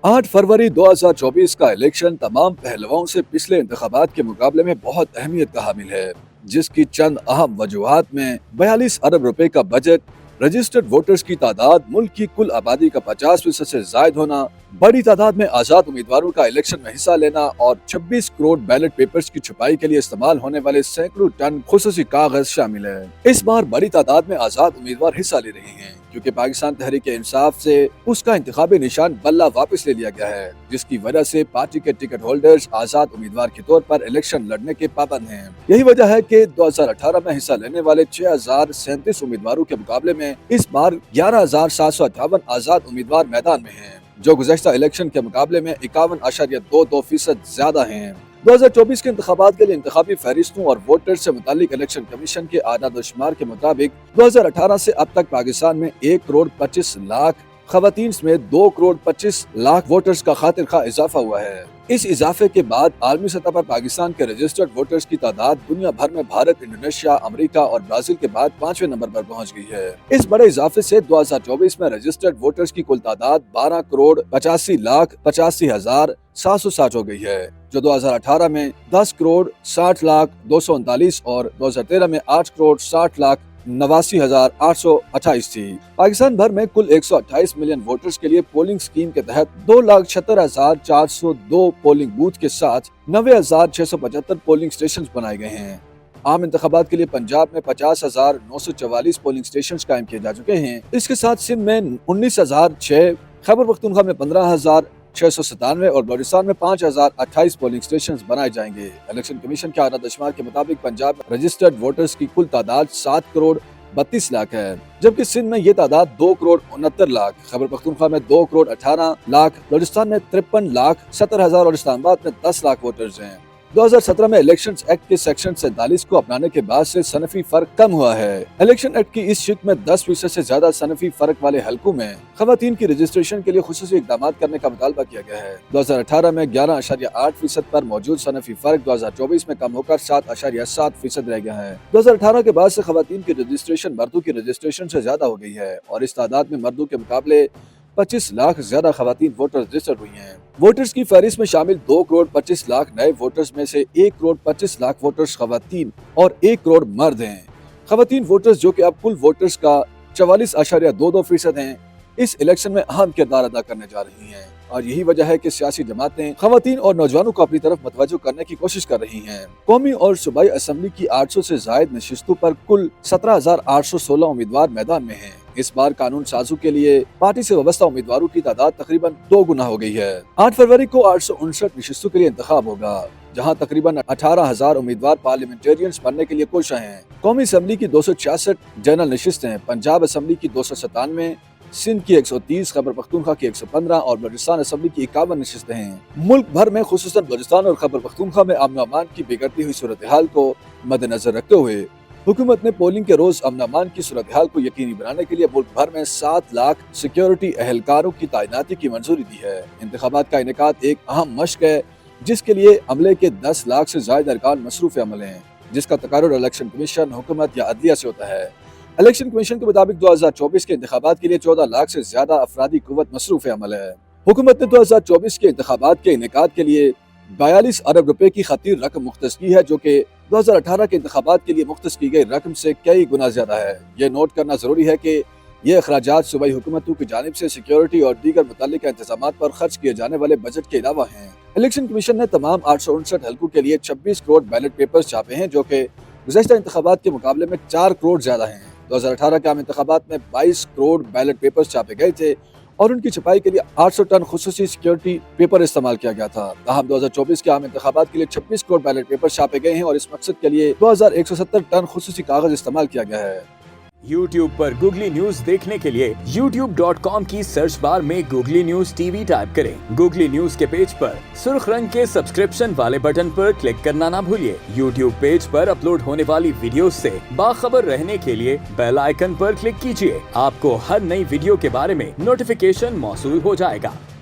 8 फरवरी 2024 का इलेक्शन तमाम पहलुओं से पिछले इंतखाबात के मुकाबले में बहुत अहमियत का हामिल है, जिसकी चंद अहम वजूहात में 42 अरब रुपए का बजट, रजिस्टर्ड वोटर्स की तादाद, मुल्क की कुल आबादी का 50% से जायद होना, बड़ी तादाद में आजाद उम्मीदवारों का इलेक्शन में हिस्सा लेना और 26 करोड़ बैलेट पेपर्स की छुपाई के लिए इस्तेमाल होने वाले सैकड़ों टन खुसूसी कागज शामिल है। इस बार बड़ी तादाद में आजाद उम्मीदवार हिस्सा ले रहे हैं, क्योंकि पाकिस्तान तहरीक इंसाफ से उसका इंतखाबी निशान बल्ला वापस ले लिया गया है, जिसकी वजह से पार्टी के टिकट होल्डर्स आजाद उम्मीदवार के तौर पर इलेक्शन लड़ने के पाबंद हैं। यही वजह है कि 2018 में हिस्सा लेने वाले 6037 उम्मीदवारों के मुकाबले में इस बार 11,758 आजाद उम्मीदवार मैदान में हैं, जो गुज़श्ता इलेक्शन के मुकाबले में 51.22% ज्यादा हैं। 2024 के इंतखाबात के लिए इंतखाबी फहरिस्तों और वोटर से मुतालिक इलेक्शन कमीशन के आदाद शुमार के मुताबिक 2018 से अब तक पाकिस्तान में 1 करोड़ 25 लाख खवातीन में 2 करोड़ 25 लाख वोटर्स का खातिर खा इजाफा हुआ है। इस इजाफे के बाद आलमी सतह पर पाकिस्तान के रजिस्टर्ड वोटर्स की तादाद दुनिया भर में भारत, इंडोनेशिया, अमेरिका और ब्राजील के बाद 5वें नंबर पर पहुंच गई है। इस बड़े इजाफे से 2024 में रजिस्टर्ड वोटर्स की कुल तादाद 12 करोड़ 85 लाख 85,760 हो गई है, जो 2018 में 10 करोड़ 60 लाख 239 और 2013 में 8 करोड़ 60 लाख 89,828 थी। पाकिस्तान भर में कुल 128 मिलियन वोटर्स के लिए पोलिंग स्कीम के तहत 2,76,402 पोलिंग बूथ के साथ 90,675 पोलिंग स्टेशन बनाए गए हैं। आम इंतखाबात के लिए पंजाब में 50,944 पोलिंग स्टेशन कायम किए जा चुके हैं। इसके साथ सिंध में 19,006, खैबर पख्तूनख्वा में 15,697 और बलूचिस्तान में 5,028 पोलिंग स्टेशन बनाए जाएंगे। इलेक्शन कमीशन के आदाद शुमार के मुताबिक पंजाब में रजिस्टर्ड वोटर्स की कुल तादाद 7 करोड़ 32 लाख है, जबकि सिंध में ये तादाद 2 करोड़ 69 लाख, खैबर पख्तूनख्वा में 2 करोड़ 18 लाख, बलूचिस्तान में 53 लाख 70,000 और इस्लामाबाद में 10 लाख वोटर्स हैं। 2017 में इलेक्शन एक्ट के सेक्शन 47 को अपनाने के बाद से सनफी फर्क कम हुआ है। इलेक्शन एक्ट की इस शिक में 10% से ज्यादा सनफी फर्क वाले हलकों में खवातीन की रजिस्ट्रेशन के लिए खुसूसी इकदाम करने का मुतालबा किया गया है। 2018 में 11.8% पर मौजूद सनफी फर्क 2024 में कम होकर 7.7% रह गया है। 2018 के बाद से खवातीन की रजिस्ट्रेशन मर्दों की रजिस्ट्रेशन से ज्यादा हो गई है और इस तादाद में मर्दों के मुकाबले 25 लाख ज्यादा खवातीन वोटर रजिस्टर्ड हुई हैं। वोटर्स की फहरिस्त में शामिल 2 करोड़ 25 लाख नए वोटर्स में से 1 करोड़ 25 लाख वोटर्स खवातीन और 1 करोड़ मर्द हैं। खवातीन वोटर्स, जो कि अब कुल वोटर्स का 44.22% हैं, इस इलेक्शन में अहम किरदार अदा करने जा रही हैं और यही वजह है कि सियासी जमातें खवातीन और नौजवानों को अपनी तरफ मतवज्जो करने की कोशिश कर रही हैं। कौमी और सूबाई असम्बली की 800 से जायद नशिस्तों पर कुल 17,816 उम्मीदवार मैदान में हैं। इस बार कानून साजों के लिए पार्टी से वाबस्ता उम्मीदवारों की तादाद तकरीबन 2 गुना हो गई है। 8 फरवरी को 859 नशिस्तों के लिए इंतखाब होगा, जहां तकरीबन 18,000 उम्मीदवार पार्लियामेंटेरियंस बनने के लिए कोशा हैं। कौमी असम्बली की 266 जनरल नशिस्तें हैं, पंजाब असम्बली की 297, सिंध की 130, खैबर पख्तूनख्वा की 115 और बलूचिस्तान असम्बली की 51 नशिस्तें हैं। मुल्क भर में खुसूसन बलूचिस्तान और खैबर पख्तूनख्वा में अमन अमान की बिगड़ती हुई सूरत हाल को मद्देनजर रखते हुए हुकूमत ने पोलिंग के रोज अमन अमान की सूरत हाल को यकीनी बनाने के लिए मुल्क भर में 7 लाख सिक्योरिटी एहलकारों की तैनाती की मंजूरी दी है। इंतखाबात का इनेकाद एक अहम मशक है, जिसके लिए अमले के 10 लाख से ज्यादा अरकान मसरूफ अमल हैं, जिसका तकारुर इलेक्शन कमीशन, हुकूमत या अदलिया से होता है। इलेक्शन कमीशन के मुताबिक 2024 के इंतखाबात के लिए 14 लाख से ज्यादा अफरादी कुव्वत मसरूफ अमल है। हुकूमत ने 2024 के इंतखाबात के इनेकाद के लिए 42 अरब रुपए की खतीर रकम मुख्तस की है, जो कि 2018 के इंतखाबात के लिए मुख्तस की गई रकम से कई गुना ज्यादा है। ये नोट करना जरूरी है कि ये अखराजात सूबाई हुकूमतों की जानिब से सिक्योरिटी और दीगर मुतल्लिका इंतजामात पर खर्च किए जाने वाले बजट के अलावा हैं। इलेक्शन कमीशन ने तमाम 859 हलकों के लिए 26 करोड़ बैलेट पेपर्स छापे हैं, जो कि गुज़श्ता इंतखाबात के मुकाबले में 4 करोड़ ज्यादा हैं। 2018 के आम इंतखाबात में 22 करोड़ बैलेट पेपर्स छापे गए थे और उनकी छपाई के लिए 800 टन खुसूसी सिक्योरिटी पेपर इस्तेमाल किया गया था। ताहम 2024 के आम इंतखाबात के लिए 26 करोड़ बैलेट पेपर छापे गए हैं और इस मकसद के लिए 2170 टन खुसूसी कागज इस्तेमाल किया गया है। YouTube पर गूगली न्यूज देखने के लिए youtube.com की सर्च बार में गूगली न्यूज टीवी टाइप करें। गूगली न्यूज के पेज पर सुर्ख रंग के सब्सक्रिप्शन वाले बटन पर क्लिक करना ना भूलिए। YouTube पेज पर अपलोड होने वाली वीडियो से बाखबर रहने के लिए बेल आइकन पर क्लिक कीजिए। आपको हर नई वीडियो के बारे में नोटिफिकेशन मौसूल हो जाएगा।